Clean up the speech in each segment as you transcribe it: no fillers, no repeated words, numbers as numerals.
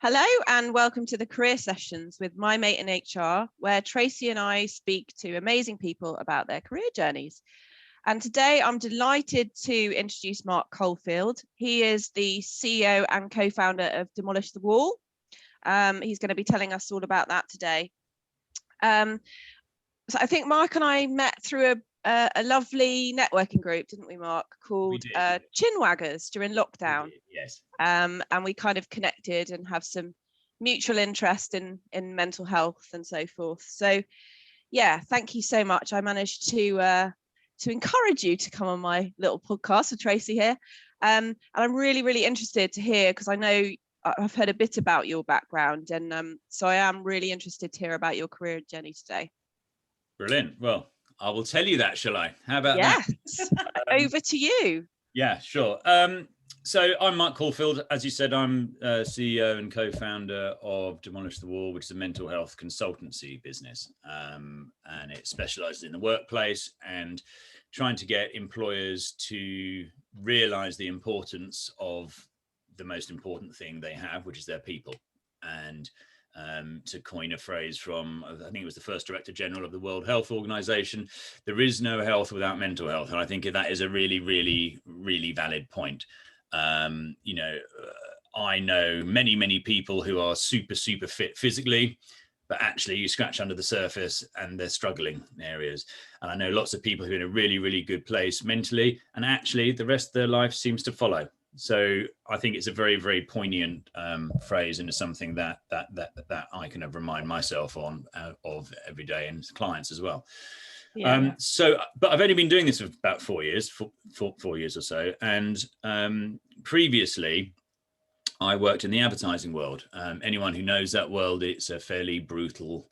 Hello and welcome to the Career Sessions with My Mate in HR, where Tracy and I speak to amazing people about their career journeys. And today I'm delighted to introduce Marc Caulfield. He is the CEO and co-founder of Demolish the Wall. He's going to be telling us all about that today. So I think Marc and I met through a lovely networking group, didn't we, Marc, called Chinwaggers during lockdown. Yes. And we kind of connected and have some mutual interest in mental health and so forth. So yeah, thank you so much. I managed to encourage you to come on my little podcast with Tracy here. And I'm really interested to hear, because I know I've heard a bit about your background, and so I am really interested to hear about your career journey today. Brilliant. Well, I will tell you that, shall I? How about that? Yes. Over to you. Yeah, sure. So I'm Marc Caulfield. As you said, I'm CEO and co-founder of Demolish the Wall, which is a mental health consultancy business. And it specializes in the workplace and trying to get employers to realize the importance of the most important thing they have, which is their people. And to coin a phrase from, I think it was the first Director General of the World Health Organization, there is no health without mental health. And I think that is a really valid point. I know many people who are super fit physically, but actually you scratch under the surface and they're struggling in areas. And I know lots of people who are in a really good place mentally, and actually the rest of their life seems to follow. So I think it's a very poignant phrase, and it's something that I kind of remind myself of every day, and clients as well. Yeah. But I've only been doing this for about 4 years, 4 years or so. And previously, I worked in the advertising world. Anyone who knows that world, it's a fairly brutal,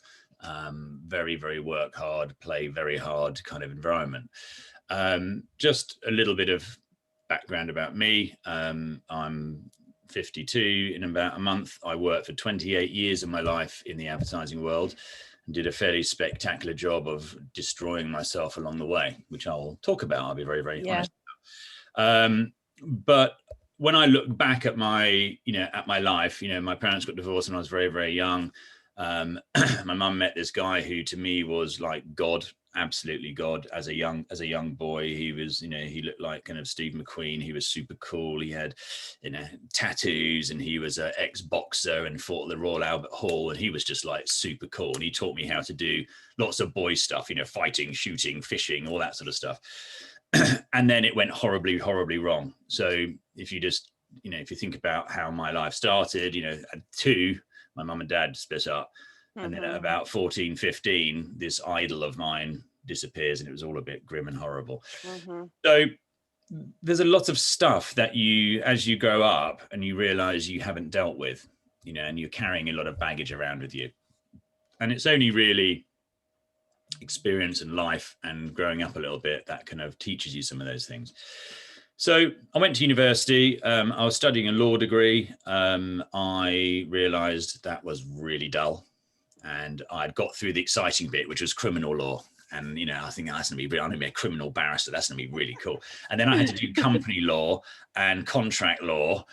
very work hard, play very hard kind of environment. Just a little bit of background about me. I'm 52 in about a month. I worked for 28 years of my life in the advertising world and did a fairly spectacular job of destroying myself along the way, which I'll talk about. I'll be very honest about. But when I look back at my life, my parents got divorced when I was very young. My mum met this guy who to me was like God, absolutely God. As a young boy, he was, he looked like kind of Steve McQueen. He was super cool. He had, tattoos, and he was an ex-boxer and fought at the Royal Albert Hall. And he was just like super cool. And he taught me how to do lots of boy stuff, fighting, shooting, fishing, all that sort of stuff. And then it went horribly wrong. So if you just, if you think about how my life started, at 2, my mum and dad split up. And then at about 14, 15, this idol of mine disappears, and it was all a bit grim and horrible. So there's a lot of stuff that as you grow up and you realize you haven't dealt with, and you're carrying a lot of baggage around with you. And it's only really experience and life and growing up a little bit that kind of teaches you some of those things. So I went to university. I was studying a law degree. I realized that was really dull. And I'd got through the exciting bit, which was criminal law. And, I think that's going to be, I'm going to be a criminal barrister. That's going to be really cool. And then I had to do company law and contract law.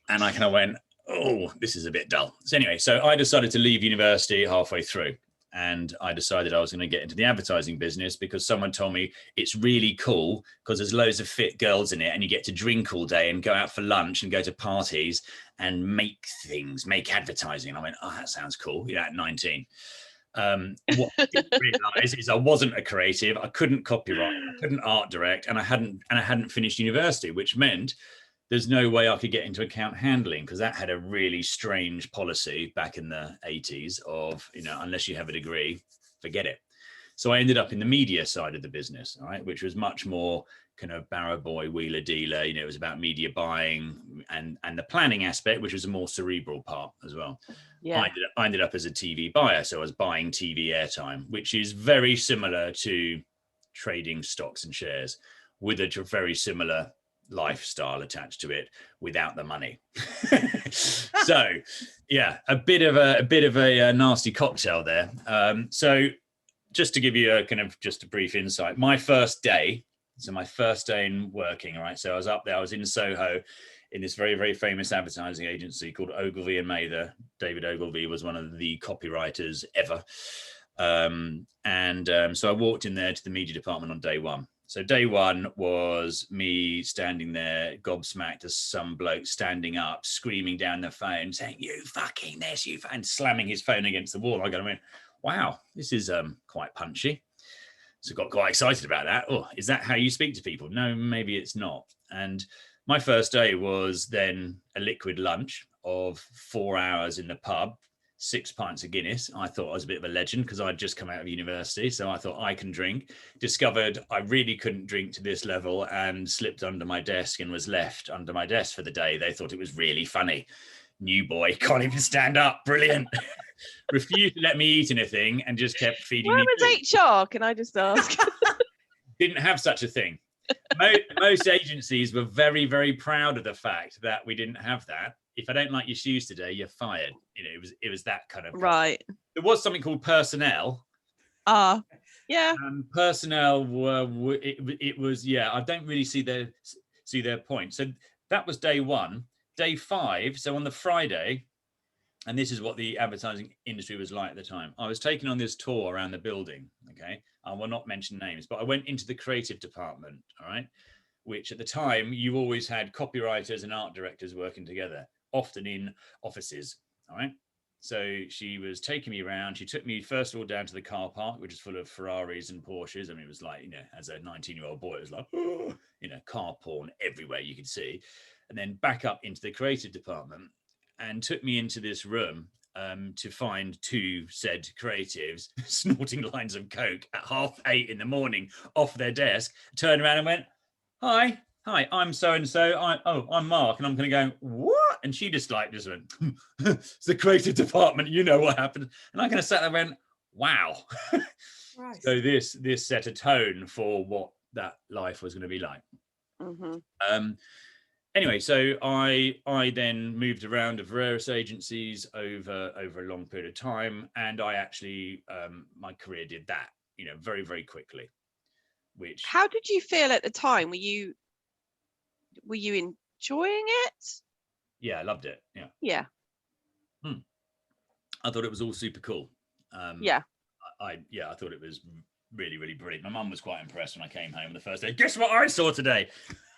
And I kind of went, oh, this is a bit dull. So anyway, so I decided to leave university halfway through. And I decided I was going to get into the advertising business because someone told me it's really cool because there's loads of fit girls in it and you get to drink all day and go out for lunch and go to parties and make advertising. And I went, oh, that sounds cool. At 19. What I didn't realize is I wasn't a creative. I couldn't copyright. I couldn't art direct, and I hadn't finished university, which meant there's no way I could get into account handling because that had a really strange policy back in the 80s of, unless you have a degree, forget it. So I ended up in the media side of the business, right, which was much more kind of barrow boy, wheeler dealer. It was about media buying and the planning aspect, which was a more cerebral part as well. Yeah. I ended up as a TV buyer. So I was buying TV airtime, which is very similar to trading stocks and shares with a very similar lifestyle attached to it without the money. So yeah, a bit of a nasty cocktail there. So just to give you a kind of just a brief insight, my first day So my first day in working, right? So I was up there, I was in Soho in this very, very famous advertising agency called Ogilvy and Mather. David Ogilvy was one of the copywriters ever. So I walked in there to the media department on day one. So day one was me standing there gobsmacked as some bloke standing up, screaming down the phone, saying, "You fucking this, you," and slamming his phone against the wall. I went, wow, this is quite punchy. So got quite excited about that. Oh, is that how you speak to people? No, maybe it's not. And my first day was then a liquid lunch of 4 hours in the pub, 6 pints of Guinness. I thought I was a bit of a legend because I'd just come out of university. So I thought I can drink. Discovered I really couldn't drink to this level and slipped under my desk and was left under my desk for the day. They thought it was really funny. New boy, can't even stand up. Brilliant. Refused to let me eat anything and just kept feeding me. Where was HR? Can I just ask? Didn't have such a thing. Most agencies were very, very proud of the fact that we didn't have that. If I don't like your shoes today, you're fired. You know, it was that kind of right. There was something called personnel. Yeah. Personnel were it was I don't really see their point. So that was day one. Day 5. So on the Friday, and this is what the advertising industry was like at the time. I was taken on this tour around the building. Okay, I will not mention names, but I went into the creative department. All right, which at the time you always had copywriters and art directors working together, often in offices. All right. So she was taking me around. She took me first of all down to the car park, which is full of Ferraris and Porsches. I mean, it was like, as a 19-year-old boy, it was like, car porn everywhere you could see. And then back up into the creative department and took me into this room to find 2 said creatives snorting lines of coke at 8:30 in the morning off their desk, turned around and went, hi, I'm so-and-so. I'm Mark. And I'm going to go, what? And she just went, it's the creative department. You know what happened. And I kind of sat there and went, wow. Right. So this set a tone for what that life was going to be like. Mm-hmm. Anyway, so I then moved around to various agencies over a long period of time, and I actually my career did that, very, very quickly. Which, how did you feel at the time? Were you enjoying it? Yeah, I loved it. Yeah. I thought it was all super cool. I thought it was really, really brilliant. My mum was quite impressed when I came home the first day. Guess what I saw today?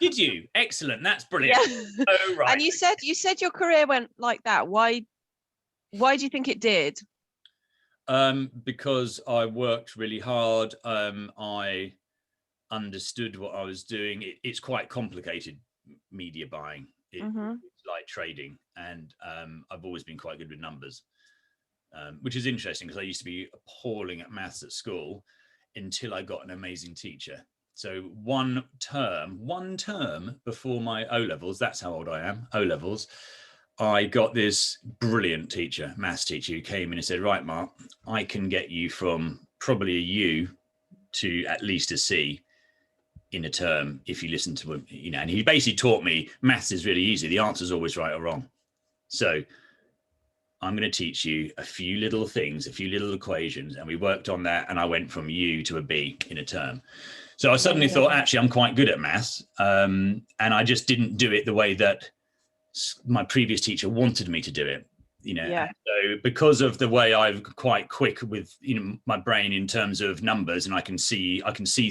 Did you? Excellent. That's brilliant. Yeah. Oh, right. And you said your career went like that. Why do you think it did? Because I worked really hard. I understood what I was doing. It's quite complicated, media buying. It's like trading, and I've always been quite good with numbers, which is interesting because I used to be appalling at maths at school until I got an amazing teacher. So one term before my O-levels, that's how old I am, O-levels, I got this brilliant teacher, maths teacher, who came in and said, right, Mark, I can get you from probably a U to at least a C in a term if you listen to him, and he basically taught me maths is really easy. The answer's always right or wrong. So I'm going to teach you a few little things, a few little equations. And we worked on that. And I went from U to a B in a term. So I suddenly thought, actually, I'm quite good at maths. And I just didn't do it the way that my previous teacher wanted me to do it. So because of the way I'm quite quick with my brain in terms of numbers, and I can see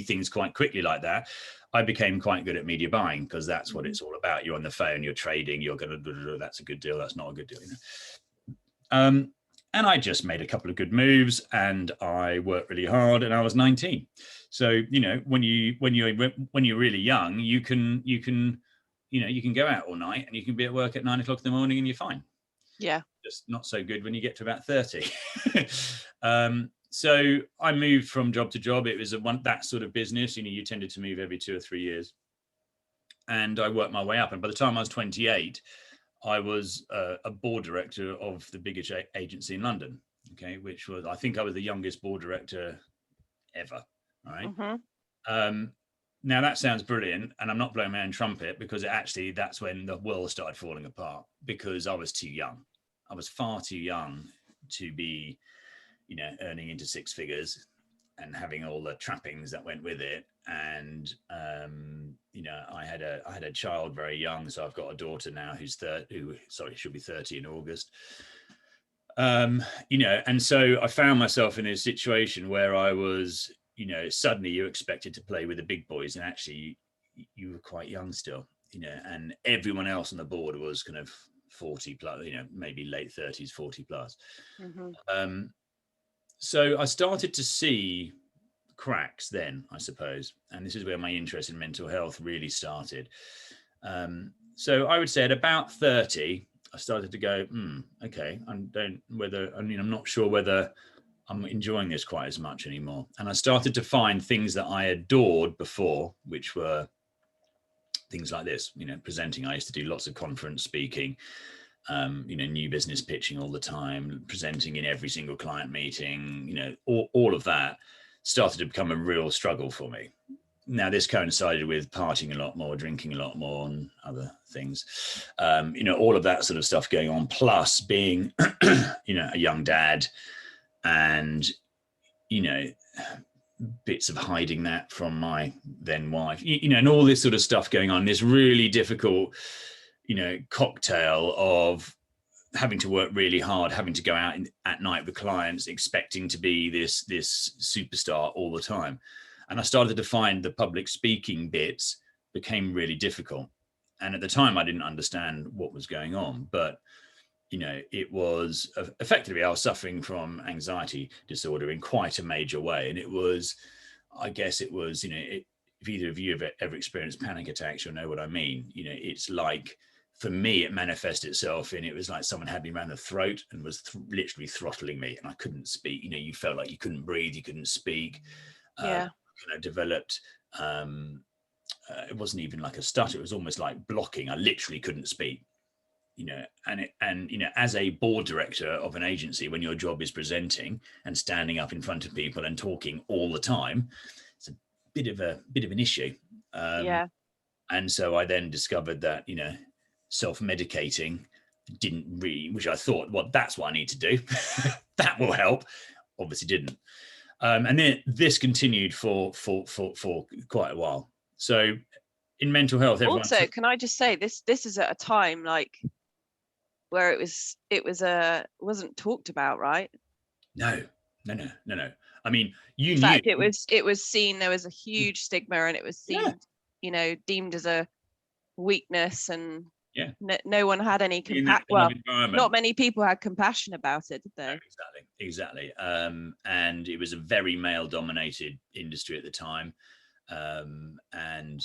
things quite quickly like that, I became quite good at media buying, because that's what it's all about. You're on the phone, you're trading, you're going to, that's a good deal, that's not a good deal. And I just made a couple of good moves, and I worked really hard, and I was 19. So when you're really young, you can go out all night and you can be at work at 9 o'clock in the morning and you're fine. Yeah. Just not so good when you get to about 30. So I moved from job to job. It was that sort of business. You tended to move every 2 or 3 years. And I worked my way up. And by the time I was 28, I was a board director of the biggest agency in London. Okay, which was, I think I was the youngest board director ever. All right. Now that sounds brilliant, and I'm not blowing my own trumpet, because that's when the world started falling apart, because I was too young. I was far too young to be, earning into 6 figures and having all the trappings that went with it. and I had a child very young, so I've got a daughter now who's she'll be 30 in August. And so I found myself in a situation where I was, suddenly you're expected to play with the big boys, and actually you were quite young still, and everyone else on the board was kind of 40 plus, maybe late 30s, 40 plus. Mm-hmm. So I started to see cracks then, I suppose, and this is where my interest in mental health really started. So I would say at about 30, I started to go, okay, I'm not sure whether I'm enjoying this quite as much anymore. And I started to find things that I adored before, which were things like this, presenting. I used to do lots of conference speaking, new business pitching all the time, presenting in every single client meeting, all of that started to become a real struggle for me. Now, this coincided with partying a lot more, drinking a lot more, and other things, all of that sort of stuff going on, plus being, a young dad, and, bits of hiding that from my then wife, and all this sort of stuff going on, this really difficult, cocktail of having to work really hard, having to go out at night with clients, expecting to be this superstar all the time. And I started to find the public speaking bits became really difficult. And at the time, I didn't understand what was going on. But, it was effectively, I was suffering from anxiety disorder in quite a major way. And it was, if either of you have ever experienced panic attacks, you'll know what I mean. It's like, for me, it manifested itself in, it was like someone had me around the throat and was literally throttling me, and I couldn't speak. You felt like you couldn't breathe, you couldn't speak. Yeah. Developed, it wasn't even like a stutter, it was almost like blocking. I literally couldn't speak. As a board director of an agency, when your job is presenting and standing up in front of people and talking all the time, it's a bit of an issue. And so I then discovered that, self-medicating didn't really, which I thought, well, that's what I need to do. That will help. Obviously didn't. And then this continued for quite a while. So in mental health, also, can I just say this is at a time like where it wasn't talked about, right? No. I mean, in fact, it was seen, there was a huge stigma, and it was seen, deemed as a weakness, and no one had any compassion. Well, not many people had compassion about it, did they? No, exactly. And it was a very male-dominated industry at the time. And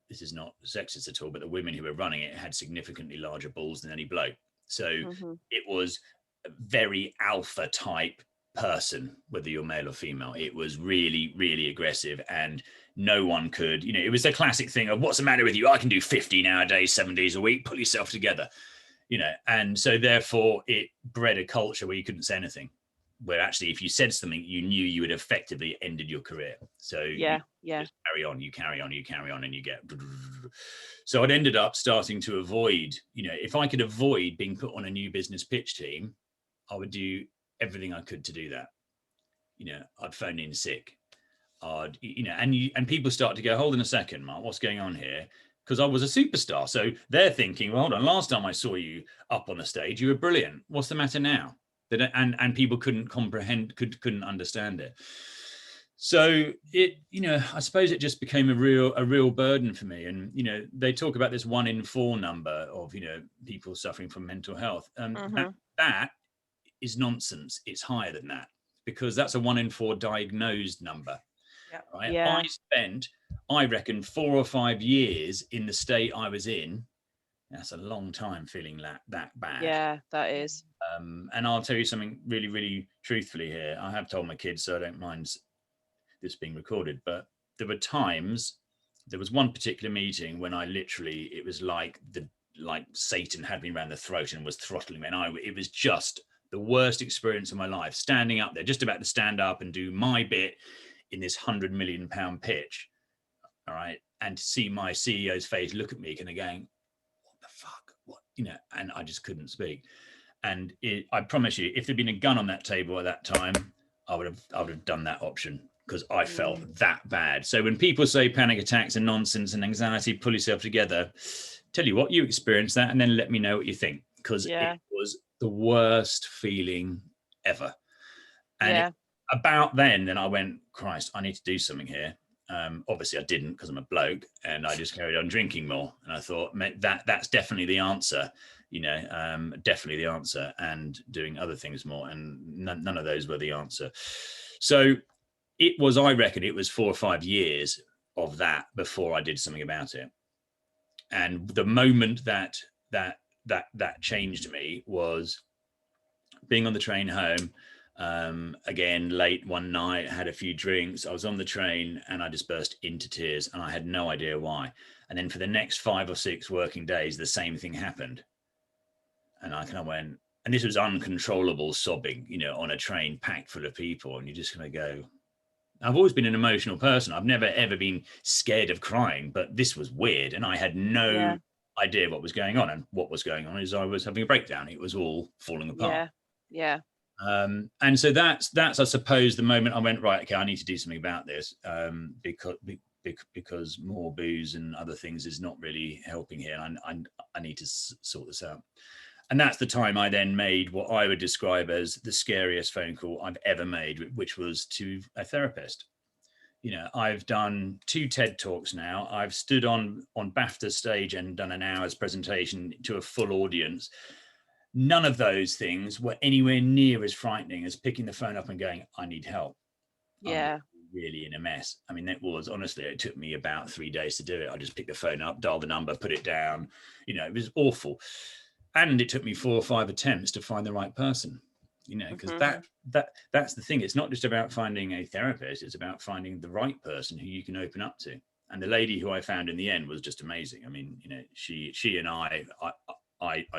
this is not sexist at all, but the women who were running it had significantly larger balls than any bloke. So it was a very alpha type person, whether you're male or female. It was really, really aggressive, and no one could, it was the classic thing of, what's the matter with you? I can do 50 nowadays, 7 days a week, pull yourself together, and so therefore it bred a culture where you couldn't say anything, where actually if you said something, you knew you had effectively ended your career. So you just carry on, and you get. So I'd ended up starting to avoid, if I could avoid being put on a new business pitch team, I would do everything I could to do that. I'd phone in sick. And people start to go, hold on a second, Mark, what's going on here? Because I was a superstar. So they're thinking, well, hold on, last time I saw you up on the stage, you were brilliant. What's the matter now? And people couldn't comprehend, couldn't understand it. So it, I suppose it just became a real burden for me. And, they talk about this 1 in 4 number of, people suffering from mental health. That is nonsense. It's higher than that, because that's a 1 in 4 diagnosed number. Right? Yeah. I spent, I reckon, 4 or 5 years in the state I was in. That's a long time feeling that bad. Yeah, that is. And I'll tell you something really, really truthfully here. I have told my kids, so I don't mind this being recorded, but there were times, there was one particular meeting when I literally, it was like Satan had me around the throat and was throttling me. And it was just the worst experience of my life, standing up there, just about to stand up and do my bit in this £100 million pitch. All right. And to see my CEO's face look at me kind of going, what the fuck? What, and I just couldn't speak. And I promise you, if there'd been a gun on that table at that time, I would have done that option. because I felt that bad. So when people say panic attacks are nonsense and anxiety, pull yourself together. Tell you what, you experienced that, and then let me know what you think, because it was the worst feeling ever. And about then I went, Christ, I need to do something here. Obviously I didn't, because I'm a bloke, and I just carried on drinking more. And I thought that's definitely the answer, definitely the answer, and doing other things more. And none of those were the answer. So I reckon it was 4 or 5 years of that before I did something about it. And the moment that changed me was being on the train home. Again, late one night, had a few drinks. I was on the train and I just burst into tears, and I had no idea why. And then for the next 5 or 6 working days, the same thing happened. And I kind of went, and this was uncontrollable sobbing, on a train packed full of people. And you're just going to go, I've always been an emotional person. I've never, ever been scared of crying, but this was weird. And I had no idea what was going on. And what was going on is I was having a breakdown. It was all falling apart. Yeah. And so that's, I suppose, the moment I went, right, okay, I need to do something about this, because more booze and other things is not really helping here. And I need to sort this out. And that's the time I then made what I would describe as the scariest phone call I've ever made, which was to a therapist. I've done 2 TED Talks now. I've stood on BAFTA stage and done an hour's presentation to a full audience. None of those things were anywhere near as frightening as picking the phone up and going, I need help. Yeah. I'm really in a mess. I mean, honestly, it took me about 3 days to do it. I just picked the phone up, dial the number, put it down. it was awful. And it took me 4 or 5 attempts to find the right person, because that's the thing. It's not just about finding a therapist. It's about finding the right person who you can open up to. And the lady who I found in the end was just amazing. I mean, she and I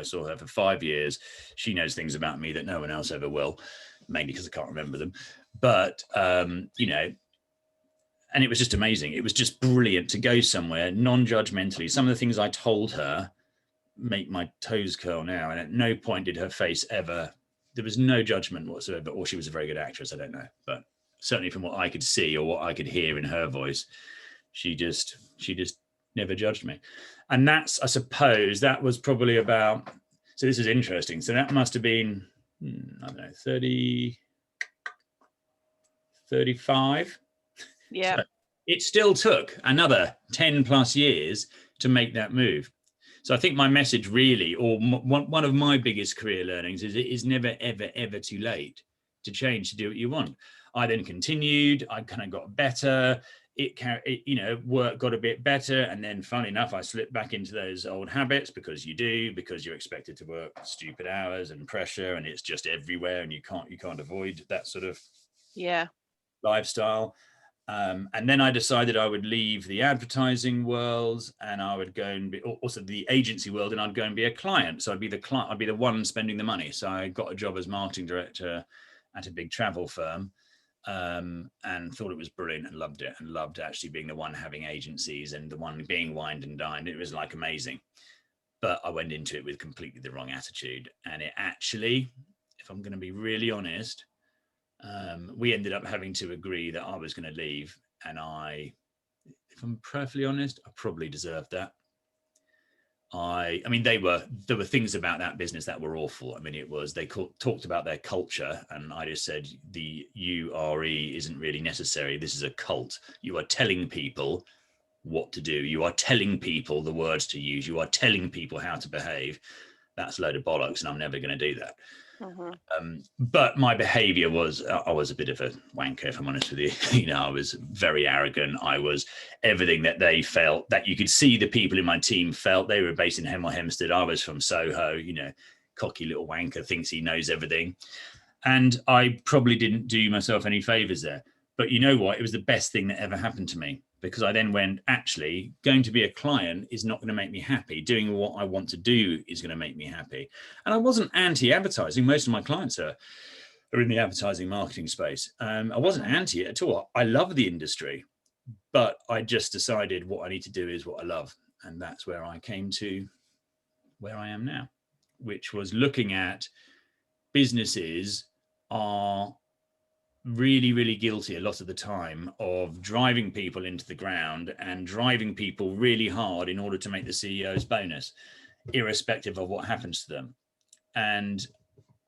saw her for 5 years. She knows things about me that no one else ever will, mainly because I can't remember them. But, and it was just amazing. It was just brilliant to go somewhere non-judgmentally. Some of the things I told her make my toes curl now. And at no point did her face ever, there was no judgment whatsoever, or she was a very good actress. I don't know. But certainly from what I could see or what I could hear in her voice, she just never judged me. And that's, I suppose, that was probably about, so this is interesting. So that must have been, I don't know, 30, 35. Yeah. So it still took another 10 plus years to make that move. So I think my message really, or one of my biggest career learnings is it is never, ever, ever too late to change, to do what you want. I then continued, I kind of got better. Work got a bit better. And then funnily enough, I slipped back into those old habits because you're expected to work stupid hours and pressure, and it's just everywhere, and you can't avoid that sort of lifestyle. And then I decided I would leave the advertising world, and I would go and be also the agency world, and I'd go and be a client. So I'd be the client, I'd be the one spending the money. So I got a job as marketing director at a big travel firm, and thought it was brilliant and loved it, and loved actually being the one having agencies and the one being wined and dined. It was like amazing. But I went into it with completely the wrong attitude. And it actually, if I'm going to be really honest, we ended up having to agree that I was going to leave. And if I'm perfectly honest, I probably deserved that. I mean, there were things about that business that were awful. I mean, they talked about their culture, and I just said the URE isn't really necessary. This is a cult. You are telling people what to do. You are telling people the words to use. You are telling people how to behave. That's a load of bollocks, and I'm never going to do that. But my behavior was, I was a bit of a wanker, if I'm honest with you. I was very arrogant. I was everything that they felt, that you could see the people in my team felt. They were based in Hemel Hempstead. I was from Soho, cocky little wanker, thinks he knows everything. And I probably didn't do myself any favors there. But you know what? It was the best thing that ever happened to me, because I then went, actually, going to be a client is not going to make me happy. Doing what I want to do is going to make me happy. And I wasn't anti-advertising. Most of my clients are in the advertising marketing space. I wasn't anti it at all. I love the industry, but I just decided what I need to do is what I love. And that's where I came to where I am now, which was looking at businesses are really, really guilty a lot of the time of driving people into the ground and driving people really hard in order to make the CEO's bonus, irrespective of what happens to them. And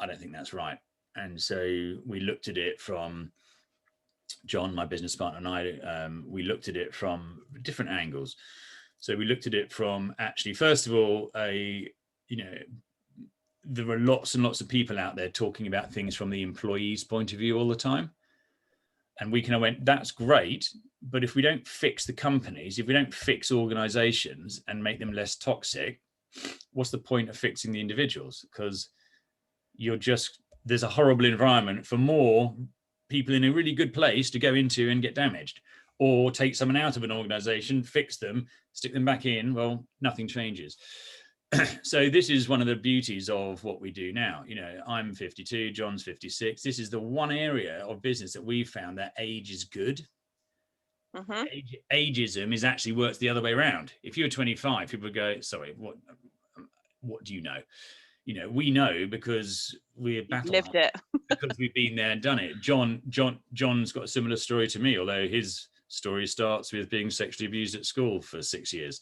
I don't think that's right. And so we looked at it from, John, my business partner, and I, we looked at it from different angles. So we looked at it from actually, first of all, there are lots and lots of people out there talking about things from the employee's point of view all the time. And we kind of went, that's great. But if we don't fix the companies, if we don't fix organizations and make them less toxic, what's the point of fixing the individuals? Because there's a horrible environment for more people in a really good place to go into and get damaged, or take someone out of an organization, fix them, stick them back in. Well, nothing changes. So this is one of the beauties of what we do now. I'm 52, John's 56. This is the one area of business that we've found that age is good. Mm-hmm. Ageism is actually works the other way around. If you're 25, people go, sorry, what do you know? We know because we're lived it. because we've been there and done it. John's got a similar story to me, although his story starts with being sexually abused at school for 6 years.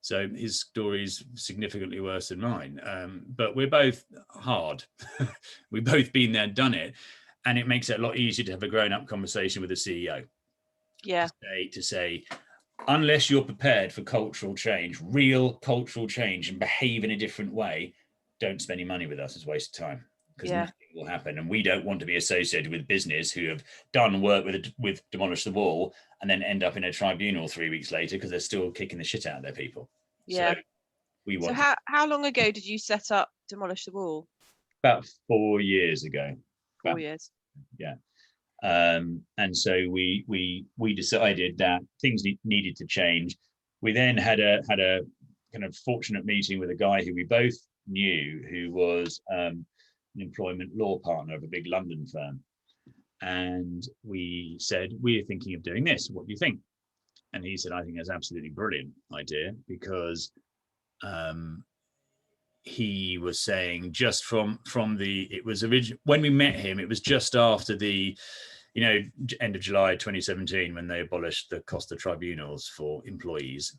So his story is significantly worse than mine. But we're both hard. We've both been there and done it. And it makes it a lot easier to have a grown-up conversation with the CEO. Yeah. To say, unless you're prepared for cultural change, real cultural change, and behave in a different way, don't spend any money with us. It's a waste of time, because nothing will happen. And we don't want to be associated with business who have done work with Demolish the Wall and then end up in a tribunal 3 weeks later because they're still kicking the shit out of their people. Yeah. So we want. So how long ago did you set up Demolish the Wall? About 4 years ago. 4 years. Yeah. And so we decided that things needed to change. We then had a kind of fortunate meeting with a guy who we both knew, who was an employment law partner of a big London firm. And we said, we're thinking of doing this. What do you think? And he said, I think that's absolutely brilliant idea, because he was saying, just from the, it was when we met him, it was just after the, end of July 2017, when they abolished the Costa tribunals for employees.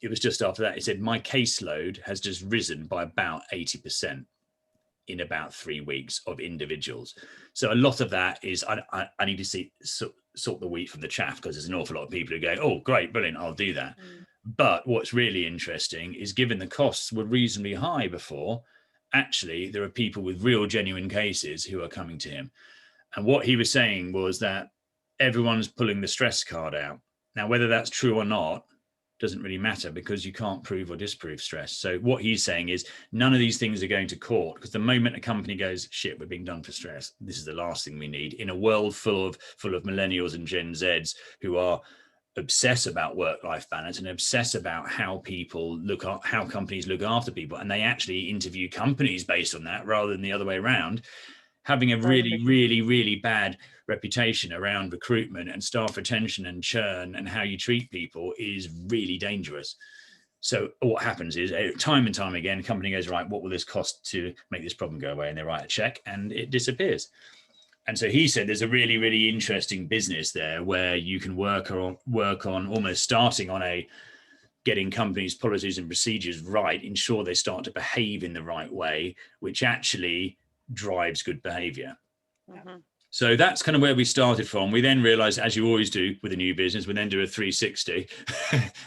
It was just after that. He said, my caseload has just risen by about 80% in about 3 weeks of individuals. So a lot of that is, I need to sort the wheat from the chaff, because there's an awful lot of people who go, oh, great, brilliant, I'll do that. But what's really interesting is, given the costs were reasonably high before, actually, there are people with real genuine cases who are coming to him. And what he was saying was that everyone's pulling the stress card out. Now, whether that's true or not doesn't really matter, because you can't prove or disprove stress. So what he's saying is, none of these things are going to court, because the moment a company goes, shit, we're being done for stress, this is the last thing we need in a world full of millennials and Gen Zs who are obsess about work-life balance and obsess about how companies look after people, and they actually interview companies based on that rather than the other way around. Having a really, really, really bad reputation around recruitment and staff retention and churn and how you treat people is really dangerous. So what happens is, time and time again, a company goes, right, what will this cost to make this problem go away? And they write a check and it disappears. And so he said, there's a really, really interesting business there where you can work on almost starting on getting companies' policies and procedures right, ensure they start to behave in the right way, which actually drives good behavior. Mm-hmm. So that's kind of where we started from. We then realized, as you always do with a new business, we then do a 360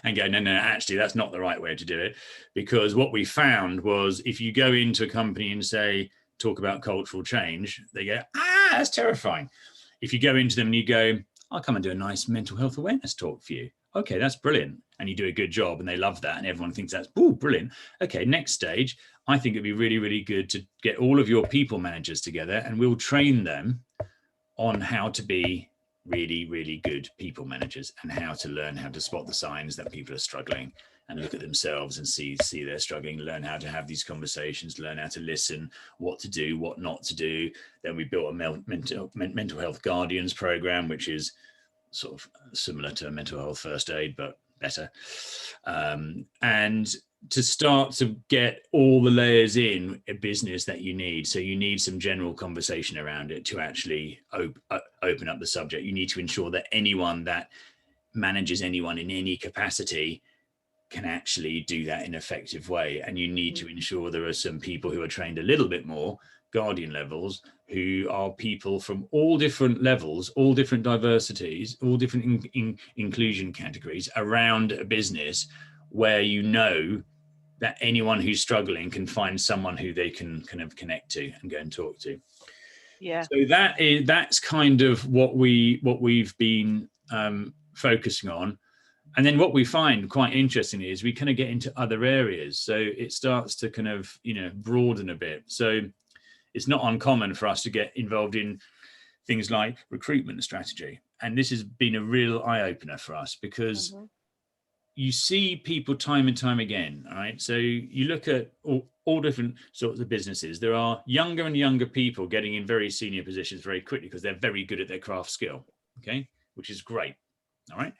and go, no, actually, that's not the right way to do it. Because what we found was, if you go into a company and say, talk about cultural change, they go, that's terrifying. If you go into them and you go, I'll come and do a nice mental health awareness talk for you. Okay, that's brilliant. And you do a good job and they love that and everyone thinks that's brilliant. Okay, next stage, I think it'd be really, really good to get all of your people managers together and we'll train them on how to be really, really good people managers and how to learn how to spot the signs that people are struggling and look at themselves and see they're struggling, learn how to have these conversations, learn how to listen, what to do, what not to do. Then we built a mental health guardians program, which is sort of similar to a mental health first aid, but better. And to start to get all the layers in a business that you need. So you need some general conversation around it to actually open up the subject. You need to ensure that anyone that manages anyone in any capacity can actually do that in an effective way. And you need to ensure there are some people who are trained a little bit more, guardian levels, who are people from all different levels, all different diversities, all different inclusion categories around a business, where you know that anyone who's struggling can find someone who they can kind of connect to and go and talk to. Yeah. So that's kind of what we've been focusing on. And then what we find quite interesting is we kind of get into other areas. So it starts to kind of, broaden a bit. So it's not uncommon for us to get involved in things like recruitment strategy. And this has been a real eye-opener for us, because you see people time and time again, all right? So you look at all different sorts of businesses. There are younger and younger people getting in very senior positions very quickly because they're very good at their craft skill, okay? Which is great, all right?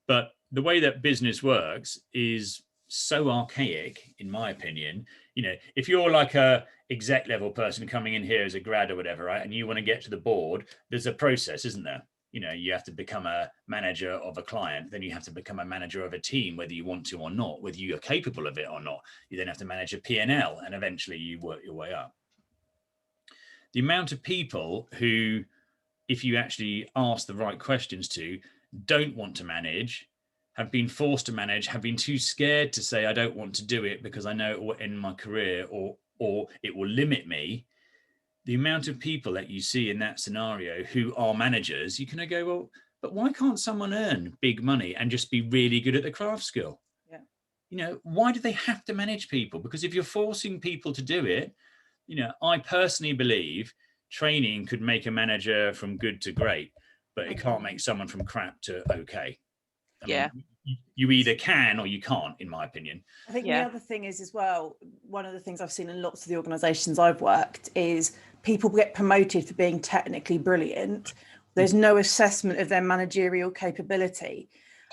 But the way that business works is so archaic, in my opinion. If you're like a exec level person coming in here as a grad or whatever, right, and you want to get to the board, there's a process, isn't there? You have to become a manager of a client, then you have to become a manager of a team, whether you want to or not, whether you are capable of it or not. You then have to manage a P&L, and eventually you work your way up. The amount of people who, if you actually ask the right questions to, don't want to manage, have been forced to manage, have been too scared to say, I don't want to do it because I know it will end my career or it will limit me. The amount of people that you see in that scenario who are managers, you can go, well, but why can't someone earn big money and just be really good at the craft skill? Yeah. Why do they have to manage people? Because if you're forcing people to do it, I personally believe training could make a manager from good to great, but it can't make someone from crap to okay. I mean, you either can or you can't, in my opinion. I think the other thing is as well, one of the things I've seen in lots of the organisations I've worked is people get promoted for being technically brilliant. There's no assessment of their managerial capability.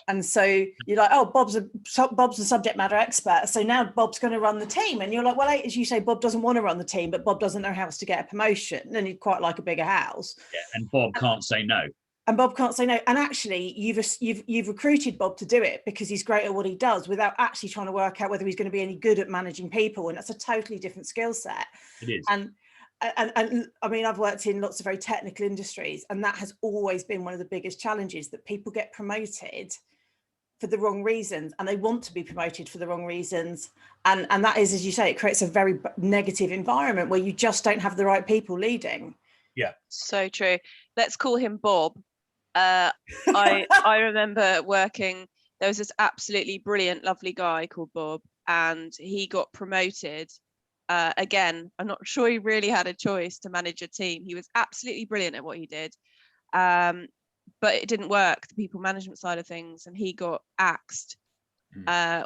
And so you're like, oh, Bob's a subject matter expert, so now Bob's going to run the team. And you're like, well, as you say, Bob doesn't want to run the team, but Bob doesn't know how to get a promotion, and he'd quite like a bigger house. Yeah, and Bob can't say no. And Bob can't say no. And actually, you've recruited Bob to do it because he's great at what he does, without actually trying to work out whether he's going to be any good at managing people. And that's a totally different skill set. It is. And I mean, I've worked in lots of very technical industries, and that has always been one of the biggest challenges, that people get promoted for the wrong reasons, and they want to be promoted for the wrong reasons. And that is, as you say, it creates a very negative environment where you just don't have the right people leading. Yeah. So true. Let's call him Bob. I remember working, there was this absolutely brilliant, lovely guy called Bob, and he got promoted. Again, I'm not sure he really had a choice to manage a team. He was absolutely brilliant at what he did. But it didn't work, the people management side of things, and he got axed.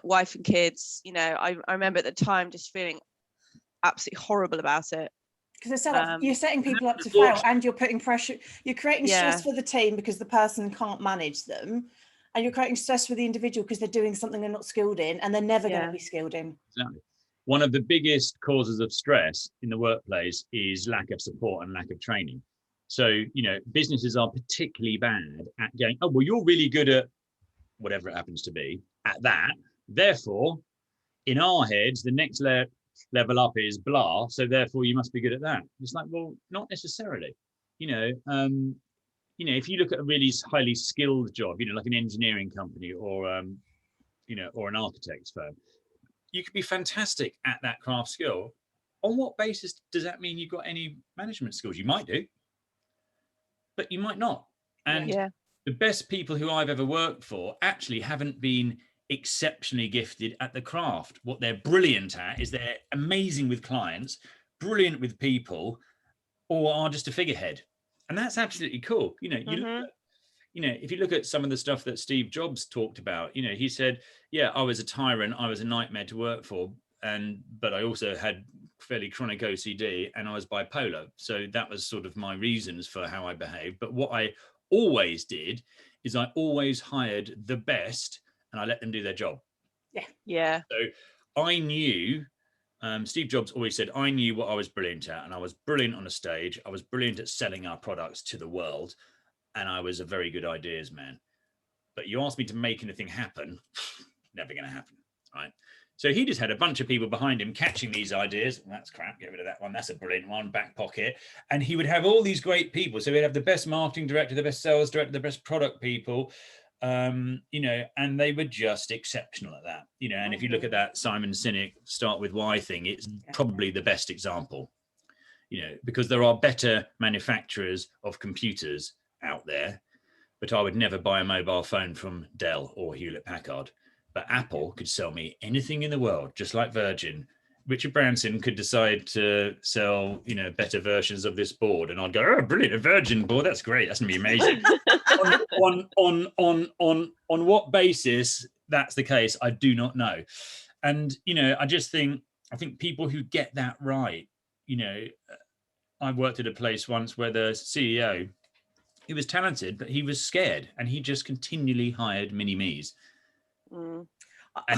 Wife and kids, I remember at the time just feeling absolutely horrible about it. Because you're setting people up to fail, and you're putting pressure, you're creating stress for the team because the person can't manage them, and you're creating stress for the individual because they're doing something they're not skilled in, and they're never going to be skilled in. Exactly. One of the biggest causes of stress in the workplace is lack of support and lack of training. So, businesses are particularly bad at going, oh, well, you're really good at whatever it happens to be at that. Therefore, in our heads, the next level up is blah. So therefore you must be good at that. It's like, well, not necessarily. If you look at a really highly skilled job, like an engineering company or an architect's firm, you could be fantastic at that craft skill. On what basis does that mean you've got any management skills? You might do, but you might not. And the best people who I've ever worked for actually haven't been exceptionally gifted at the craft. What they're brilliant at is they're amazing with clients, brilliant with people, or are just a figurehead. And that's absolutely cool. You look at, if you look at some of the stuff that Steve Jobs talked about, he said, yeah, I was a tyrant, I was a nightmare to work for, but I also had fairly chronic OCD and I was bipolar. So that was sort of my reasons for how I behaved. But what I always did is I always hired the best and I let them do their job. Yeah. So I knew, Steve Jobs always said, I knew what I was brilliant at, and I was brilliant on a stage. I was brilliant at selling our products to the world, and I was a very good ideas man. But you asked me to make anything happen, never going to happen, right? So he just had a bunch of people behind him catching these ideas. That's crap, get rid of that one. That's a brilliant one, back pocket. And he would have all these great people. So he'd have the best marketing director, the best sales director, the best product people, and they were just exceptional at that. And if you look at that Simon Sinek Start With Why thing, it's probably the best example, because there are better manufacturers of computers out there, but I would never buy a mobile phone from Dell or Hewlett Packard. But Apple could sell me anything in the world, just like Virgin. Richard Branson could decide to sell, better versions of this board, and I'd go, "Oh, brilliant! A Virgin board, that's great. That's gonna be amazing." on what basis that's the case, I do not know. And I think people who get that right, I worked at a place once where the CEO, he was talented, but he was scared, and he just continually hired mini-me's. And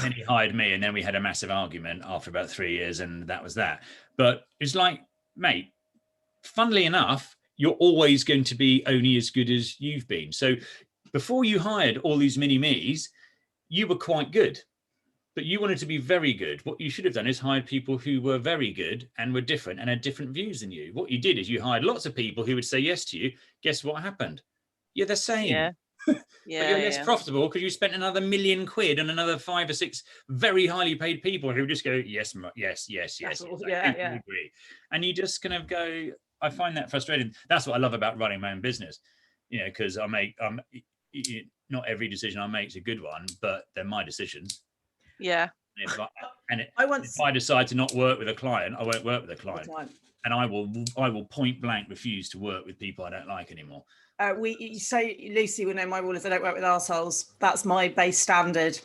then he hired me, and then we had a massive argument after about 3 years, and that was that. But it's like, mate, funnily enough, you're always going to be only as good as you've been. So before you hired all these mini-me's, you were quite good, but you wanted to be very good. What you should have done is hired people who were very good and were different and had different views than you. What you did is you hired lots of people who would say yes to you. Guess what happened? You're the same. Yeah. But you're less profitable because you spent another £1 million on another 5 or 6 very highly paid people who just go, yes, yes. Agree. And you just kind of go, I find that frustrating. That's what I love about running my own business, because not every decision I make is a good one, but they're my decisions. Yeah. If I decide to not work with a client, I won't work with a client. And I will point blank refuse to work with people I don't like anymore. Lucy will know my rule is I don't work with arseholes. That's my base standard.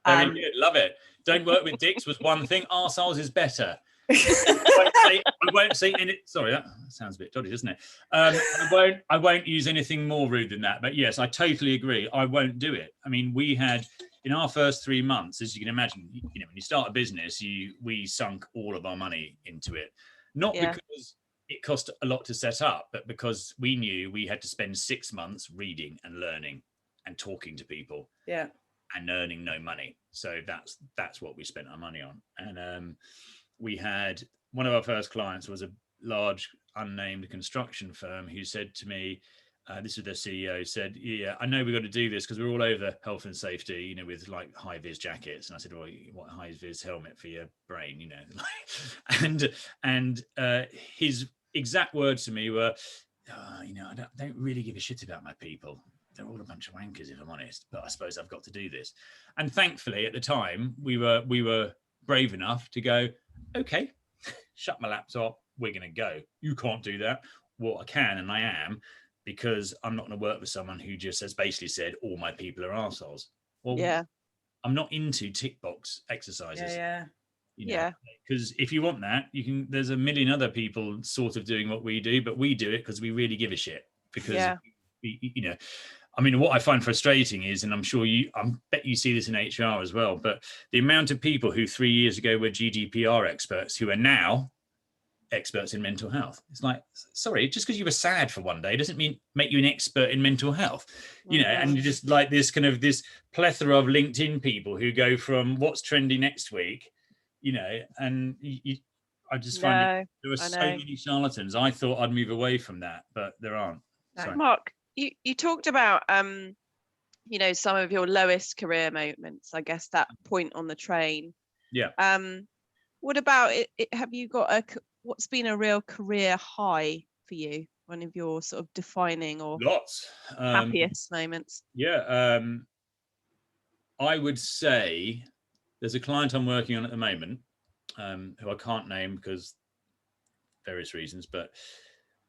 Very good, love it. Don't work with dicks was one thing. Arseholes is better. I won't say any. Sorry, that sounds a bit dodgy, doesn't it? I won't use anything more rude than that. But yes, I totally agree. I won't do it. I mean, we had in our first 3 months, as you can imagine, when you start a business, we sunk all of our money into it, not because it cost a lot to set up, but because we knew we had to spend 6 months reading and learning and talking to people, and earning no money. So that's what we spent our money on. And we had one of our first clients was a large unnamed construction firm who said to me, this is the CEO, said, "Yeah, I know we've got to do this because we're all over health and safety, with like high vis jackets." And I said, "Well, what high vis helmet for your brain, and his exact words to me were, I don't really give a shit about my people. They're all a bunch of wankers, if I'm honest, but I suppose I've got to do this." And thankfully at the time we were brave enough to go, okay, shut my laptop, we're going to go. You can't do that. Well, I can, and I am, because I'm not going to work with someone who just has basically said all my people are arseholes. Well, I'm not into tick box exercises. Because if you want that, there's a million other people sort of doing what we do, but we do it because we really give a shit. Because I mean, what I find frustrating is, and I bet you see this in HR as well, but the amount of people who 3 years ago were GDPR experts who are now experts in mental health. It's like, sorry, just because you were sad for one day doesn't make you an expert in mental health, and you're just like this plethora of LinkedIn people who go from what's trendy next week, and I just find there are so many charlatans. I thought I'd move away from that, but there aren't. Sorry. Marc, you talked about some of your lowest career moments, I guess that point on the train. What about it? Have you got what's been a real career high for you? One of your sort of defining or lots happiest moments? I would say there's a client I'm working on at the moment, who I can't name because various reasons, but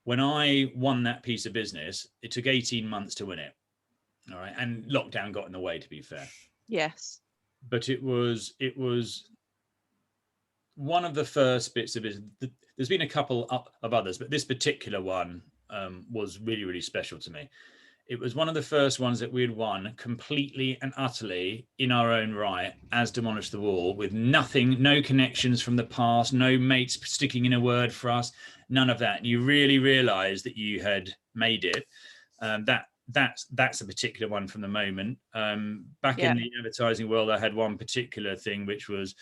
when I won that piece of business, it took 18 months to win it. All right. And lockdown got in the way, to be fair. Yes. But it was one of the first bits of business. There's been a couple of others, but this particular one was really, really special to me. It was one of the first ones that we'd won completely and utterly in our own right as Demolish the Wall, with nothing, no connections from the past, no mates sticking in a word for us, none of that. And you really realised that you had made it. That's a particular one from the moment. Back in the advertising world, I had one particular thing, which was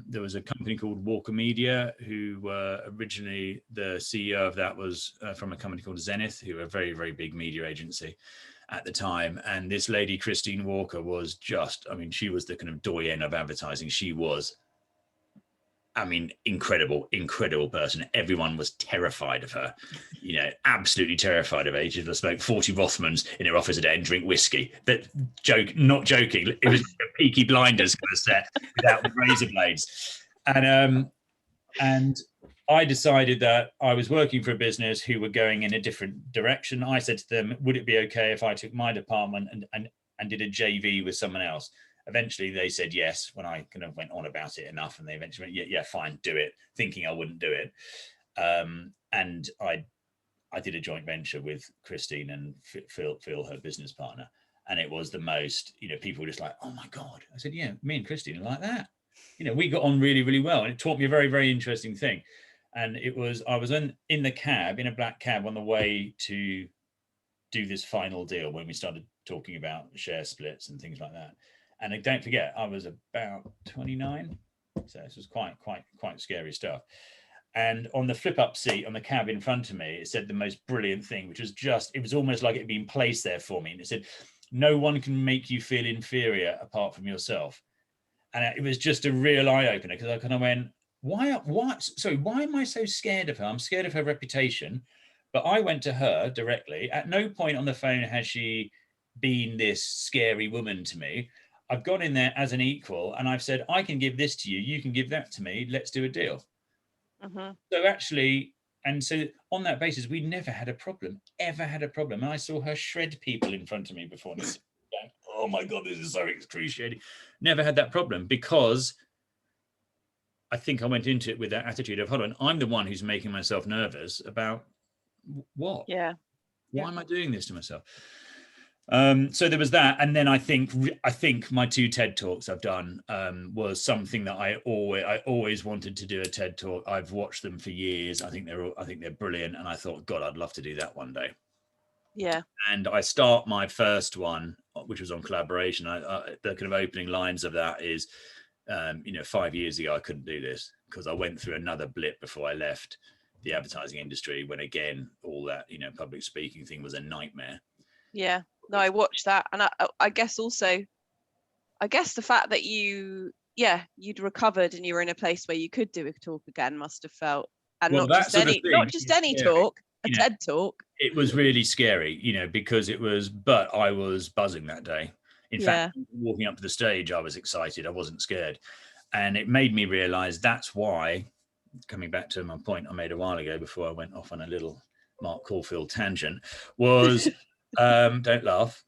there was a company called Walker Media, who were originally, the CEO of that was from a company called Zenith, who were a very, very big media agency at the time. And this lady, Christine Walker, was just, I mean, she was the kind of doyen of advertising. She was, I mean, incredible person. Everyone was terrified of her, you know, absolutely terrified of her. She just smoked 40 Rothmans in her office a day and drink whiskey. That joke, not joking. It was like a Peaky Blinders kind of set without the razor blades. And I decided that I was working for a business who were going in a different direction. I said to them, would it be okay if I took my department and did a JV with someone else? Eventually they said yes, when I kind of went on about it enough, and they eventually went, yeah, fine, do it, thinking I wouldn't do it. And I did a joint venture with Christine and Phil, her business partner. And it was the most, you know, people were just like, oh my God. I said, yeah, me and Christine are like that. You know, we got on really, really well. And it taught me a very, very interesting thing. And it was, I was in the cab, in a black cab, on the way to do this final deal when we started talking about share splits and things like that. And don't forget, I was about 29, so this was quite scary stuff. And on the flip-up seat on the cab in front of me, it said the most brilliant thing, which was just, it was almost like it had been placed there for me. And it said, no one can make you feel inferior apart from yourself. And it was just a real eye-opener, because I kind of went, why am I so scared of her? I'm scared of her reputation. But I went to her directly. At no point on the phone has she been this scary woman to me. I've gone in there as an equal, and I've said, I can give this to you, you can give that to me, let's do a deal. So actually, and so on that basis, we never had a problem, ever had a problem. And I saw her shred people in front of me before, and it's like, oh my God, this is so excruciating. Never had that problem, because I think I went into it with that attitude of, hold on, I'm the one who's making myself nervous about what? Yeah. Why am I doing this to myself? So there was that, and then I think my 2 TED Talks I've done was something that I always wanted to do, a TED Talk. I've watched them for years. I think they're brilliant, and I thought, God, I'd love to do that one day. Yeah. And I start my first one, which was on collaboration. The kind of opening lines of that is, 5 years ago I couldn't do this because I went through another blip before I left the advertising industry, when again all that public speaking thing was a nightmare. Yeah. No, I watched that, and I guess also, the fact that you'd recovered and you were in a place where you could do a talk again must have felt, and well, not just any talk, a TED Talk. It was really scary, because but I was buzzing that day. In fact, walking up to the stage, I was excited. I wasn't scared, and it made me realize that's why. Coming back to my point I made a while ago before I went off on a little Marc Caulfield tangent, was. Don't laugh.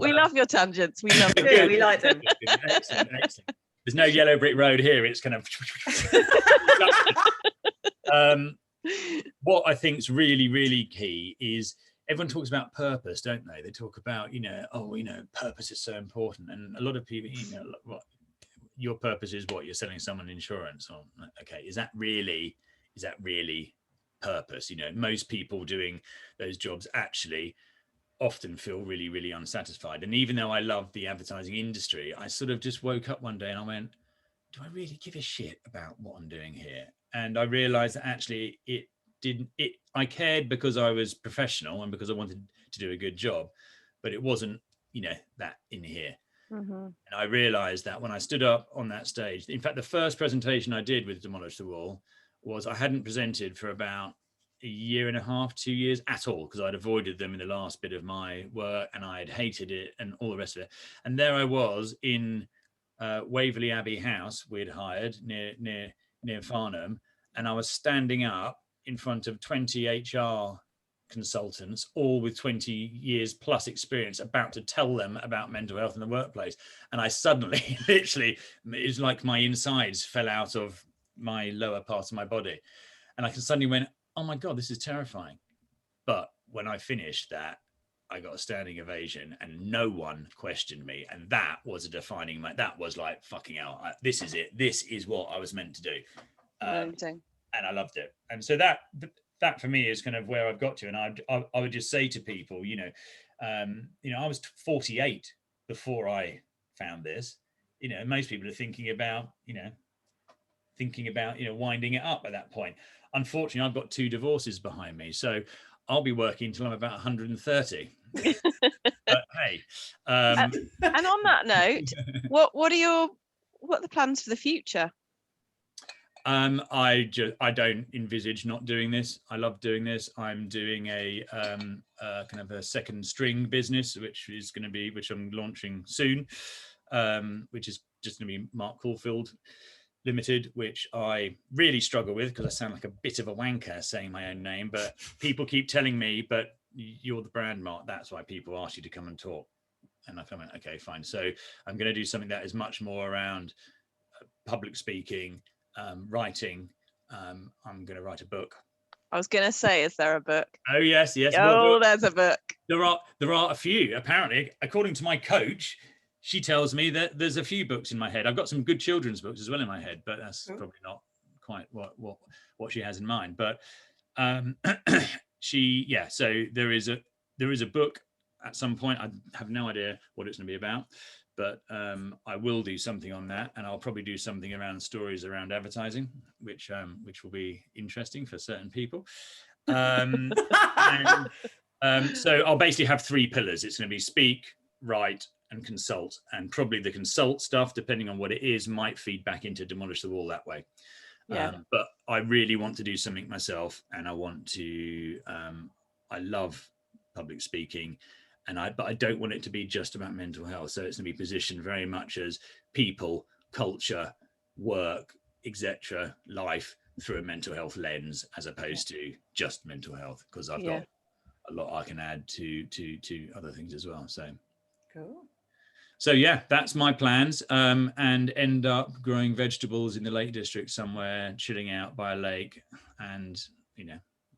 We love your tangents. We love them. Yeah, we like them. Excellent. There's no yellow brick road here. It's kind of. What I think is really, really key is everyone talks about purpose, don't they? They talk about, purpose is so important, and a lot of people, what your purpose is, what you're selling someone insurance on. Okay, is that really purpose? Most people doing those jobs actually often feel really, really unsatisfied. And even though I love the advertising industry, I sort of just woke up one day and I went, do I really give a shit about what I'm doing here? And I realized that actually I cared because I was professional and because I wanted to do a good job, but it wasn't, that in here. And I realized that when I stood up on that stage, in fact, the first presentation I did with Demolish the Wall was I hadn't presented for about a year and a half, 2 years at all, because I'd avoided them in the last bit of my work and I had hated it and all the rest of it. And there I was in Waverley Abbey House we'd hired near Farnham, and I was standing up in front of 20 HR consultants, all with 20 years plus experience, about to tell them about mental health in the workplace. And I suddenly, literally, it's like my insides fell out of my lower part of my body. And I suddenly went, oh my God, this is terrifying. But when I finished that, I got a standing ovation and no one questioned me. And that was a defining moment. That was like, fucking hell, this is it. This is what I was meant to do. And I loved it. And so that for me is kind of where I've got to. And I would just say to people, I was 48 before I found this. Most people are thinking about winding it up at that point. Unfortunately, I've got 2 divorces behind me, so I'll be working until I'm about 130. But hey, and on that note, what are the plans for the future? I don't envisage not doing this. I love doing this. I'm doing a kind of a second string business, which I'm launching soon, which is just going to be Marc Caulfield Limited, which I really struggle with because I sound like a bit of a wanker saying my own name, but people keep telling me, but you're the brand, Marc. That's why people ask you to come and talk. And I went, okay, fine. So I'm going to do something that is much more around public speaking, writing. I'm going to write a book. I was going to say, is there a book? Oh, yes. Oh, there's a book. There are a few. Apparently, according to my coach, she tells me that there's a few books in my head. I've got some good children's books as well in my head, but that's probably not quite what she has in mind. But so there is a book at some point. I have no idea what it's going to be about, but I will do something on that, and I'll probably do something around stories around advertising, which will be interesting for certain people. So I'll basically have 3 pillars. It's going to be speak, write, and consult, and probably the consult stuff, depending on what it is, might feed back into Demolish the Wall that way. But I really want to do something myself, and I want to I love public speaking, but I don't want it to be just about mental health. So it's going to be positioned very much as people, culture, work, etc., life through a mental health lens, as opposed to just mental health, because I've got a lot I can add to other things as well. So cool. So yeah, that's my plans, and end up growing vegetables in the Lake District somewhere, chilling out by a lake, and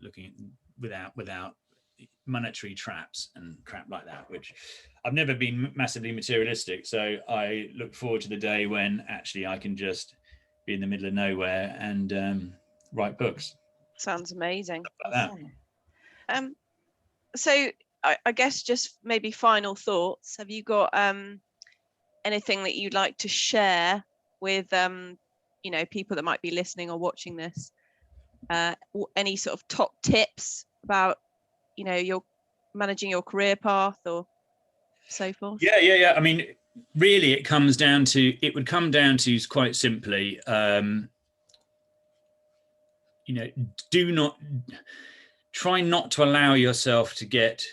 looking without monetary traps and crap like that. Which I've never been massively materialistic, so I look forward to the day when actually I can just be in the middle of nowhere and write books. Sounds amazing. Like that. So I guess just maybe final thoughts. Have you got anything that you'd like to share with people that might be listening or watching this? Any sort of top tips about your managing your career path or so forth? Yeah. I mean, really, it would come down to quite simply, try not to allow yourself to get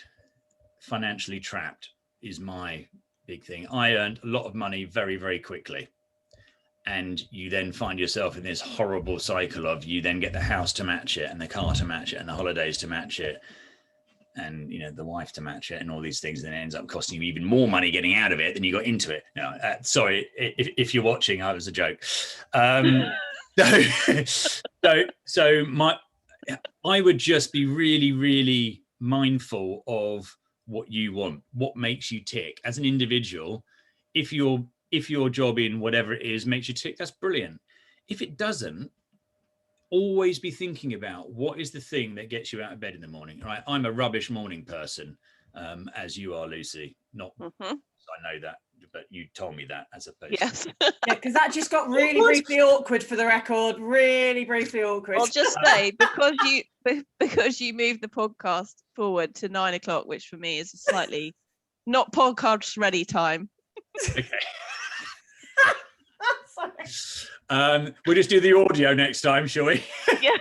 financially trapped is my big thing. I earned a lot of money very, very quickly. And you then find yourself in this horrible cycle of you then get the house to match it and the car to match it and the holidays to match it and the wife to match it and all these things. Then it ends up costing you even more money getting out of it than you got into it. No, sorry, if you're watching, I was a joke. I would just be really, really mindful of what you want, what makes you tick as an individual. If your job in whatever it is makes you tick, that's brilliant. If it doesn't, always be thinking about what is the thing that gets you out of bed in the morning. Right? I'm a rubbish morning person, as you are, Lucy. Not, I know that, but you told me that as opposed to... Yeah, because that just got really briefly awkward for the record. Really briefly awkward. I'll just say, because you moved the podcast forward to 9 o'clock, which for me is a slightly not podcast ready time. Okay. We'll just do the audio next time, shall we? Yeah,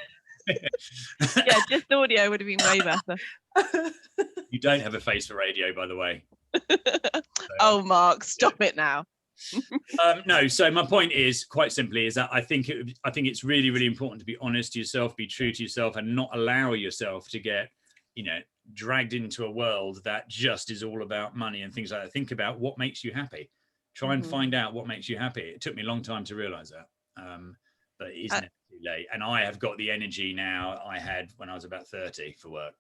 just audio would have been way better. You don't have a face for radio, by the way. Oh, Marc, stop it now. No, so my point is quite simply is that I think it's really, really important to be honest to yourself, be true to yourself, and not allow yourself to get dragged into a world that just is all about money and things like that. Think about what makes you happy. Try and find out what makes you happy. It took me a long time to realize that, but it isn't too late. And I have got the energy now I had when I was about 30 for work.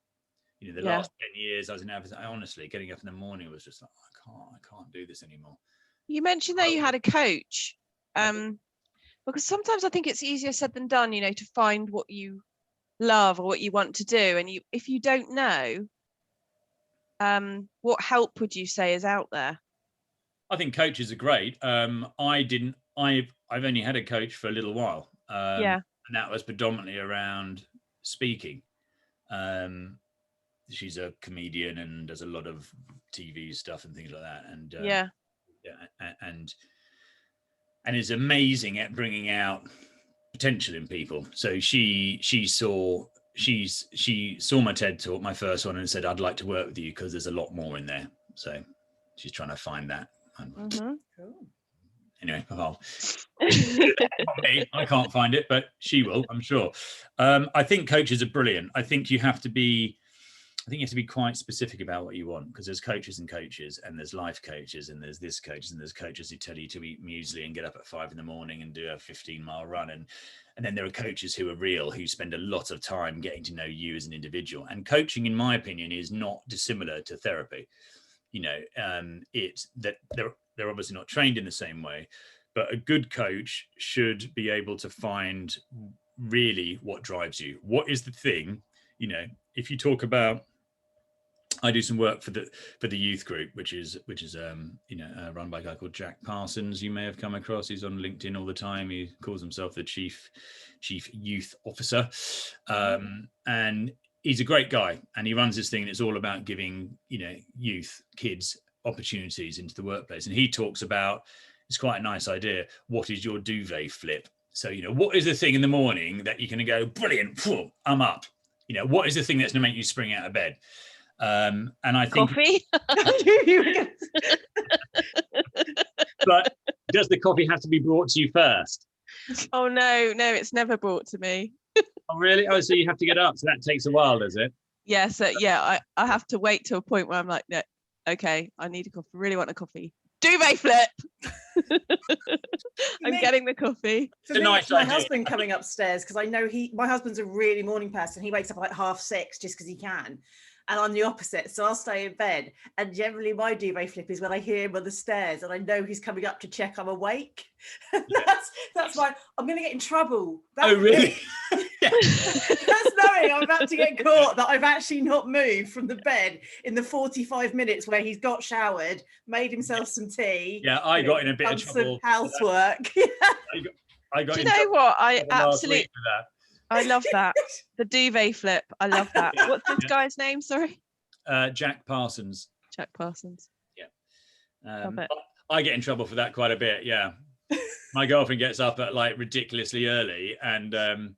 You know, the last 10 years I was in advertising, honestly, getting up in the morning was just like, I can't do this anymore. You mentioned that you had a coach, because sometimes I think it's easier said than done, you know, to find what you love or what you want to do. And if you don't know, what help would you say is out there? I think coaches are great. I've only had a coach for a little while. And that was predominantly around speaking. She's a comedian and does a lot of TV stuff and things like that. And and is amazing at bringing out potential in people. So she saw my TED talk, my first one, and said, I'd like to work with you because there's a lot more in there. So she's trying to find that. Cool. Anyway, I can't find it, but she will, I'm sure. I think coaches are brilliant. I think you have to be quite specific about what you want, because there's coaches and coaches, and there's life coaches, and there's this coaches, and there's coaches who tell you to eat muesli and get up at 5 a.m. and do a 15-mile run. And then there are coaches who are real, who spend a lot of time getting to know you as an individual. And coaching, in my opinion, is not dissimilar to therapy. You know, it's that they're obviously not trained in the same way, but a good coach should be able to find really what drives you. What is the thing, you know, if you talk about, I do some work for the youth group, which is run by a guy called Jack Parsons. You may have come across. He's on LinkedIn all the time. He calls himself the chief youth officer, and he's a great guy. And he runs this thing, and it's all about giving, you know, kids opportunities into the workplace. And he talks about, it's quite a nice idea, what is your duvet flip? So, you know, what is the thing in the morning that you're going to go, brilliant, I'm up? You know, what is the thing that's going to make you spring out of bed? And I think coffee. But does the coffee have to be brought to you first? Oh no, it's never brought to me. Oh really? Oh, so you have to get up. So that takes a while, does it? Yeah. So I have to wait to a point where I'm like, no, okay, I need a coffee. Really want a coffee. Duvet flip. I'm getting the coffee. For me, it's my husband coming upstairs, because I know my husband's a really morning person. He wakes up at like 6:30 just because he can. And I'm the opposite. So I'll stay in bed. And generally my duvet flip is when I hear him on the stairs and I know he's coming up to check I'm awake. That's why I'm going to get in trouble. Oh, really? That's knowing I'm about to get caught that I've actually not moved from the bed in the 45 minutes where he's got showered, made himself some tea. Yeah, I got in a bit of trouble. Some housework. I got. Do you know what? I absolutely. I love that. The duvet flip. I love that. What's this guy's name? Sorry. Jack Parsons. Jack Parsons. Yeah. I get in trouble for that quite a bit. Yeah. My girlfriend gets up at like ridiculously early, and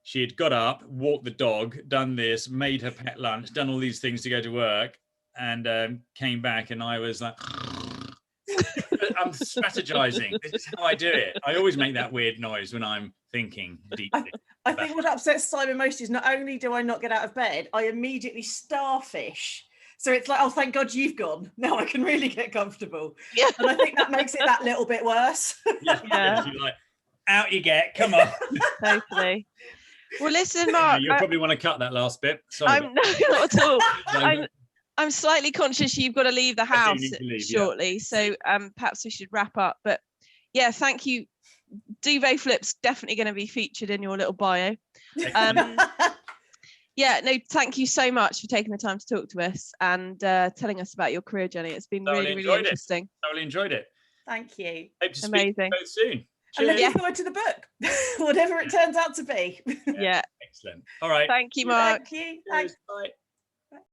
she had got up, walked the dog, done this, made her pet lunch, done all these things to go to work, and came back, and I was like, I'm strategizing. This is how I do it. I always make that weird noise when I'm thinking deeply. I think what upsets Simon most is not only do I not get out of bed, I immediately starfish. So it's like, oh, thank God you've gone. Now I can really get comfortable. Yeah. And I think that makes it that little bit worse. Yeah. You're like, out you get, come on. Totally. Well, listen, Marc. You'll probably want to cut that last bit. Sorry. No, not at all. I'm slightly conscious you've got to leave the house shortly. Yeah. So perhaps we should wrap up. But yeah, thank you. Duvet flip's definitely going to be featured in your little bio. Yeah, no, thank you so much for taking the time to talk to us and telling us about your career journey. It's been really interesting. Thoroughly enjoyed it. Thank you. Hope to speak to you both soon. I'm looking forward to the book, whatever it turns out to be. Yeah. Excellent. All right. Thank you, Marc. Thank you. Cheers. Bye.